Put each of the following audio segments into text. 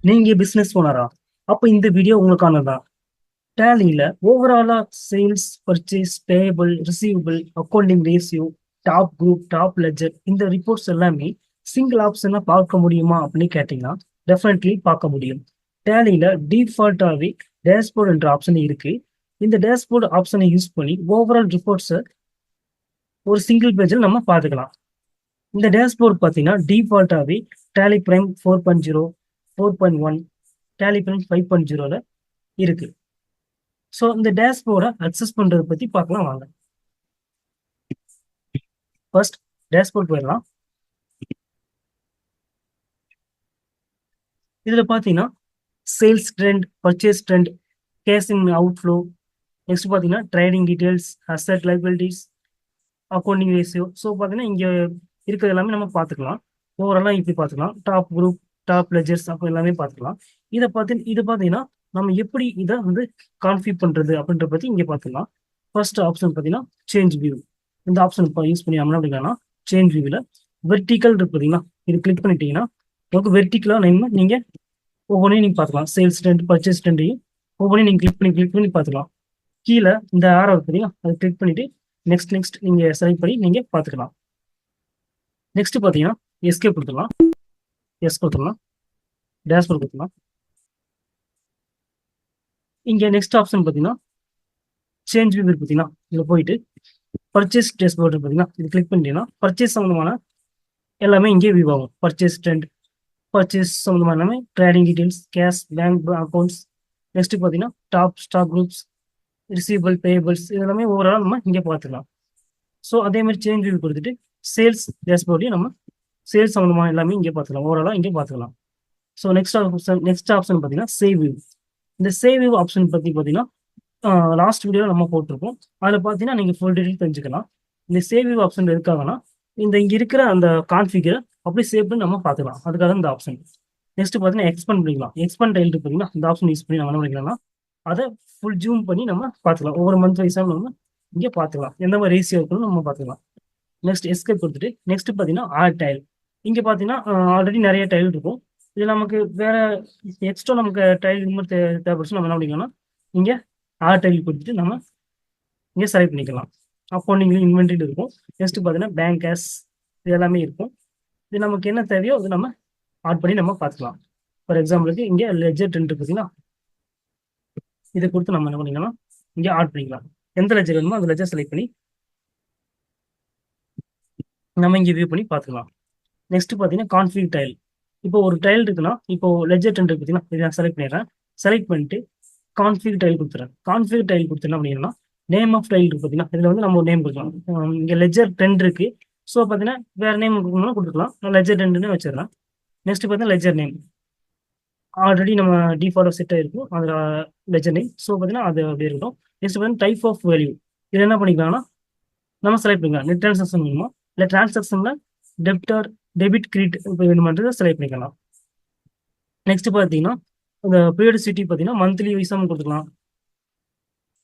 நீங்க பிசினஸ் ஓனரா? அப்ப இந்த வீடியோ உங்களுக்கானதான். டேலியில ஓவராலா sales, purchase, payable, receivable, accounting ratio, top group, top ledger இந்த ரிப்போர்ட்ஸ் எல்லாமே சிங்கிள் ஆப்ஷனா பார்க்க முடியுமா அப்படின்னு கேட்டீங்கன்னா டெஃபினெட்லி பார்க்க முடியும். டேலியில டிஃபால்ட்டாவே டேஷ்போர்ட் என்ற ஆப்ஷன் இருக்கு. இந்த டேஷ்போர்ட் ஆப்ஷனை யூஸ் பண்ணி ஓவரால் ரிப்போர்ட்ஸை ஒரு சிங்கிள் பேஜில் நம்ம பார்த்துக்கலாம். இந்த டேஷ்போர்ட் பார்த்தீங்கன்னா டிஃபால்ட்டாவே டேலி பிரைம் 4.0, 4.1, டேலி பிரைம் 5.0ல இருக்கு. ஸோ இந்த டேஷ்போர்டை அக்சஸ் பண்றதை பத்தி பார்க்கலாம் வாங்க. ஃபர்ஸ்ட் டேஷ்போர்ட் போயிடலாம். இதுல பாத்தீங்கன்னா sales trend, purchase trend, cash in outflow, next பாத்தீங்கன்னா trading details, asset liabilities, accounting ratio. So பாத்தீங்கன்னா இங்க இருக்கிறது எல்லாமே நம்ம பார்த்துக்கலாம். ஓவராலாக இப்படி பார்த்துக்கலாம். டாப் குரூப், டாப் லெஜர்ஸ் அப்போ எல்லாமே பார்த்துக்கலாம். இது பார்த்தீங்கன்னா நம்ம எப்படி இதை வந்து கான்ஃபிக் பண்றது அப்படின்ற பத்தி இங்க பார்த்துக்கலாம். ஃபர்ஸ்ட் ஆப்ஷன் பார்த்தீங்கன்னா சேஞ்ச் வியூ. இந்த ஆப்ஷன் இப்போ யூஸ் பண்ணி நம்ம அப்படின்னா சேஞ்ச் வியூவில் வெர்டிக்கல் இருக்கு பார்த்தீங்கன்னா, இது கிளிக் பண்ணிட்டீங்கன்னா உங்களுக்கு வெர்டிக்கலா நீங்க ஒவ்வொன்றையும் நீங்க பார்த்துக்கலாம். சேல்ஸ் ட்ரெண்ட், பர்ச்சேஸ் ட்ரெண்டையும் ஒவ்வொன்றையும் நீங்க கிளிக் பண்ணி பார்த்துக்கலாம். கீழே இந்த ஆரோ பார்த்தீங்கன்னா அதை கிளிக் பண்ணிட்டு நெக்ஸ்ட் நீங்க செலக்ட் பண்ணி நீங்க பார்த்துக்கலாம். நெக்ஸ்ட் பார்த்தீங்கன்னா எஸ்கேப் கொடுத்துடலாம். எஸ் கொடுத்துடலாம். டேஷ்போர்ட் கொடுத்துடலாம். இங்க நெக்ஸ்ட் ஆப்ஷன் பார்த்தீங்கன்னா சேஞ்ச் வியூ பார்த்தீங்கன்னா இதில் போயிட்டு பர்ச்சேஸ் டேஷ்போர்ட் பார்த்தீங்கன்னா இது கிளிக் பண்ணிட்டீங்கன்னா பர்ச்சேஸ் சம்மந்தமான எல்லாமே இங்கே வியூ ஆகும். பர்ச்சேஸ் ட்ரெண்ட், பர்ச்சேஸ் சம்மந்தமான எல்லாமே, trading details, cash, bank accounts, next பார்த்தீங்கன்னா top stock groups, receivable, payables இது எல்லாமே ஓவரால் நம்ம இங்கே பார்த்துக்கலாம். ஸோ அதே மாதிரி சேஞ்ச் வியூ கொடுத்துட்டு சேல்ஸ் டேஷ்போர்டையும் நம்ம சேல்ஸ் சம்மந்தமான எல்லாமே இங்கே பார்த்துக்கலாம். ஓவராலாக இங்கே பார்த்துக்கலாம். ஸோ நெக்ஸ்ட் ஆப்ஷன் பார்த்தீங்கன்னா சேவ் வியூ. இந்த சேவ் வியூ ஆப்ஷன் பற்றி பார்த்தீங்கன்னா லாஸ்ட் வீடியோவில் நம்ம போட்டிருப்போம். அதில் பார்த்தீங்கன்னா நீங்கள் ஃபுல் டீட்டெயில் தெரிஞ்சுக்கலாம். இந்த சேவ் வியூ ஆப்ஷன் எதுக்காகனா இங்கே இருக்கிற அந்த கான்ஃபிகரை அப்படி சேவ் பண்ணி நம்ம பார்த்துக்கலாம். அதுக்காக இந்த ஆப்ஷன். நெக்ஸ்ட் பார்த்தீங்கன்னா எக்ஸ்பெண்ட் பண்ணிக்கலாம். எக்ஸ்பெண்ட் டைல் பார்த்தீங்கன்னா இந்த ஆப்ஷன் யூஸ் பண்ணி நம்ம என்ன பண்ணிக்கலாம்னா அதை ஃபுல் ஜூம் பண்ணி நம்ம பார்த்துக்கலாம். ஒவ்வொரு மந்த் வைஸாக நம்ம இங்கே பார்த்துக்கலாம். எந்த மாதிரி ரேஷியோ இருக்குன்னு நம்ம பார்த்துக்கலாம். நெக்ஸ்ட் எஸ்கேப் கொடுத்துட்டு நெக்ஸ்ட் பார்த்தீங்கன்னா ஆட் டைல். இங்கே பார்த்தீங்கன்னா ஆல்ரெடி நிறைய டைல் இருக்கும். இது நமக்கு வேற எக்ஸ்ட்ரா நமக்கு டைல் தேவைப்படுச்சு நம்ம என்ன பண்ணிக்கலாம்னா இங்கே ஆட் டைல் கொடுத்துட்டு நம்ம இங்கே செலக்ட் பண்ணிக்கலாம். அக்கௌண்டிங்லையும் இன்வென்ட்ரியில் இருக்கும். நெக்ஸ்ட் பார்த்தீங்கன்னா பேங்க் கேஷ் இது எல்லாமே இருக்கும். இது நமக்கு என்ன தேவையோ அது நம்ம ஆட் பண்ணி நம்ம பார்த்துக்கலாம். ஃபார் எக்ஸாம்பிளுக்கு இங்கே லெஜர் ட்ரெண்ட் பார்த்தீங்கன்னா இதை கொடுத்து நம்ம என்ன பண்ணிக்கலாம் இங்கே ஆட் பண்ணிக்கலாம். எந்த லெஜர் வேணுமோ அந்த லெஜர் செலக்ட் பண்ணி நம்ம இங்கே வியூ பண்ணி பார்த்துக்கலாம். நெக்ஸ்ட் பார்த்தீங்கன்னா கான்ஃபிக் டைல். இப்போ ஒரு டைல் இருக்குன்னா இப்போ லெஜர் ட்ரெண்ட் பார்த்தீங்கன்னா இதை நான் செலக்ட் பண்ணிடுறேன். செலக்ட் பண்ணிட்டு கான்ஃபிக் டைல் கொடுத்துறேன். கான்ஃபிக் டைல் கொடுத்து என்ன பண்ணிடலாம் நேம் ஆஃப் டைல் இருக்கு பார்த்தீங்கன்னா இதில் வந்து நம்ம ஒரு நேம் கொடுக்கலாம். இங்கே லெஜர் ட்ரெண்ட் இருக்கு. ஸோ பார்த்தீங்கன்னா வேற நேம் கொடுத்துக்கலாம். நான் லெஜர் ட்ரெண்ட்னு வச்சிடறேன். நெக்ஸ்ட் பார்த்தீங்கன்னா லெஜர் நேம் ஆல்ரெடி நம்ம டிஃபால்ட் செட் ஆயிருக்கும் அதில் லெஜர் நேம். ஸோ பார்த்தீங்கன்னா அது அப்படியே இருக்கும். நெக்ஸ்ட் பார்த்தீங்கன்னா டைப் ஆஃப் வேல்யூ. இதில் என்ன பண்ணிக்கலாம்னா நம்ம செலக்ட் பண்ணிக்கலாம். நெட் டிரான்சாக்ஷன் வேணுமா இல்லை டிரான்சாக்ஷனில் டெபிட் டெபிட் கிரெடிட் வேணுமான்றதை செலக்ட் பண்ணிக்கலாம். நெக்ஸ்ட் பார்த்தீங்கன்னா இந்த பீரியடிசிட்டி பார்த்தீங்கன்னா மந்த்லி வைஸாக கொடுத்துக்கலாம்,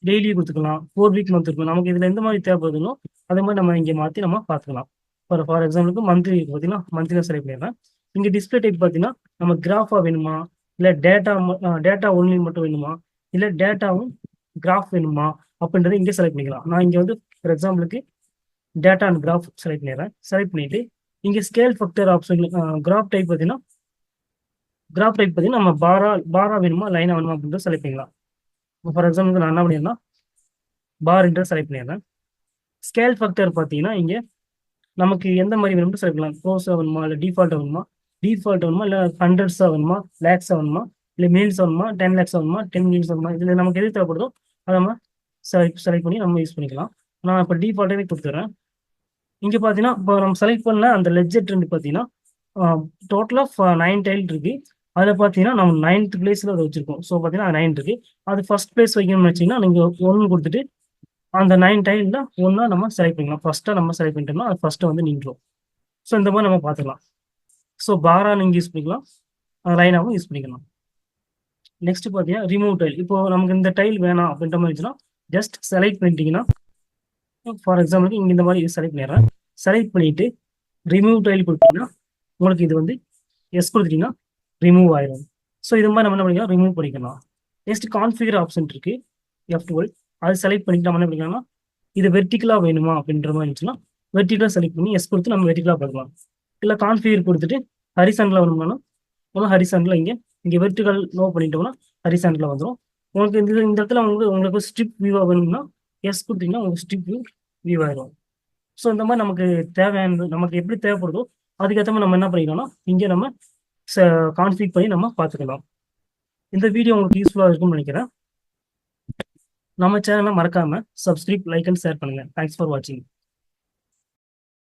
டெய்லி கொடுத்துக்கலாம், 4 வீக் மந்த் இருக்கும். நமக்கு இதில் எந்த மாதிரி தேவைப்படுதோ அதே மாதிரி நம்ம இங்கே மாற்றி நம்ம பார்த்துக்கலாம். ஃபார் எக்ஸாம்பிளுக்கு மந்த்லி பார்த்தீங்கன்னா மந்த்லி செலக்ட் பண்ணிடுறேன். இங்கே டிஸ்பிளே டைப் பார்த்தீங்கன்னா நம்ம கிராஃபாக வேணுமா இல்லை டேட்டா ஒன்லி மட்டும் வேணுமா இல்லை டேட்டாவும் கிராஃப் வேணுமா அப்படின்றத இங்கே செலக்ட் பண்ணிக்கலாம். நான் இங்கே வந்து ஃபார் எக்ஸாம்பிளுக்கு டேட்டா அண்ட் கிராஃப் செலக்ட் பண்ணிடுறேன். செலக்ட் பண்ணிட்டு இங்கே scale factor option graph type பார்த்தீங்கன்னா நம்ம பாரா வேணுமா லைனா வேணுமா அப்படின்றத செலக்ட் பண்ணிக்கலாம். ஃபார் எக்ஸாம்பிள் நான் என்ன பண்ணிடுறேன்னா பார் செலக்ட் பண்ணிடுறேன். ஸ்கேல் ஃபேக்டர் பார்த்தீங்கன்னா இங்கே நமக்கு எந்த மாதிரி வேணும்னு செலக்ட் பண்ணலாம். க்ளோஸாக வேணுமா இல்லை டிஃபால்ட் வேணுமா இல்லை ஹண்ட்ரட்ஸாக வேணுமா, லேக்ஸாக வேணுமா இல்லை மில்ஸ் வேணுமா, 10 lakhs வேணுமா, 10 millions வேணுமா, இதில் நமக்கு எது தேவைப்படுதோ அதை நம்ம செலக்ட் பண்ணி நம்ம யூஸ் பண்ணிக்கலாம். நான் இப்போ டிஃபால்ட்டாகவே கொடுத்துட்றேன். இங்கே பார்த்தீங்கன்னா இப்போ நம்ம செலக்ட் பண்ண அந்த லெஜர் ட்ரெண்ட் பார்த்தீங்கன்னா டோட்டலாக 9 டைல் இருக்கு. அதில் பார்த்தீங்கன்னா நம்ம 9th பிளேஸில் அதை வச்சிருக்கோம். ஸோ பார்த்தீங்கன்னா 9 இருக்கு. அது ஃபர்ஸ்ட் பிளேஸ் வைக்கணும்னு வச்சிங்கன்னா நீங்கள் 1 கொடுத்துட்டு அந்த 9 டைல்ல ஒன்றா நம்ம செலக்ட் பண்ணிக்கலாம். ஃபர்ஸ்ட்டாக நம்ம செலக்ட் பண்ணிட்டோம்னா அது ஃபர்ஸ்ட்டு வந்து நின்றோம். ஸோ இந்த மாதிரி நம்ம பார்த்துக்கலாம். ஸோ பாரா நீங்கள் யூஸ் பண்ணிக்கலாம், லைனாகவும் யூஸ் பண்ணிக்கலாம். நெக்ஸ்ட் பார்த்தீங்கன்னா ரிமூவ் டைல். இப்போ நமக்கு இந்த டைல் வேணாம் அப்படின்ற மாதிரி இருந்துச்சுன்னா ஜஸ்ட் செலக்ட் பண்ணிட்டீங்கன்னா ஃபார் எக்ஸாம்பிளுக்கு இங்கே இந்த மாதிரி செலக்ட் பண்ணிடுறேன். செலக்ட் பண்ணிட்டு ரிமூவ் டைல் கொடுத்தீங்கன்னா உங்களுக்கு இது வந்து எஸ் கொடுத்துட்டீங்கன்னா ரிமூவ் ஆயிடும். ஸோ இது மாதிரி நம்ம என்ன பண்ணிக்கலாம், ரிமூவ் பண்ணிக்கலாம். நெக்ஸ்ட் கான்ஃபிகர் ஆப்ஷன் இருக்கு, F12. அது செலக்ட் பண்ணிட்டு நம்ம என்ன பண்ணிக்கலாம்னா, இது வெர்டிகலாக வேணுமா அப்படின்ற மாதிரி இருந்துச்சுன்னா வெர்டிகலாக செலக்ட் பண்ணி எஸ் கொடுத்து நம்ம வெர்டிகலாக பார்க்கலாம். இல்லை கான்ஃபிகர் கொடுத்துட்டு ஹரிசாண்டில் வரணும்னா நம்ம ஹரிசாண்டில் இங்கே வெர்டிகல் லோ பண்ணிட்டோம்னா ஹரிசாண்டில் வந்துடும். உங்களுக்கு இந்த இடத்துல உங்களுக்கு ஸ்ட்ரிப் வியூவாக வேணும்னா எஸ் கொடுத்தீங்கன்னா உங்களுக்கு ஸ்ட்ரிப் வியூ ஆயிடும். ஸோ இந்த மாதிரி நமக்கு தேவையானது நமக்கு எப்படி தேவைப்படுதோ அதுக்கேற்ற மாதிரி நம்ம என்ன பண்ணிக்கலாம்னா இங்கே நம்ம கான்ஃபிக் பண்ணி நம்ம பார்த்துக்கலாம். இந்த வீடியோ உங்களுக்கு யூஸ்ஃபுல்லாக இருக்கும்னு நினைக்கிறேன். நம்ம சேனலை மறக்காம சப்ஸ்கிரைப், லைக் அண்ட் ஷேர் பண்ணுங்க. தேங்க்ஸ் ஃபார் வாட்சிங்.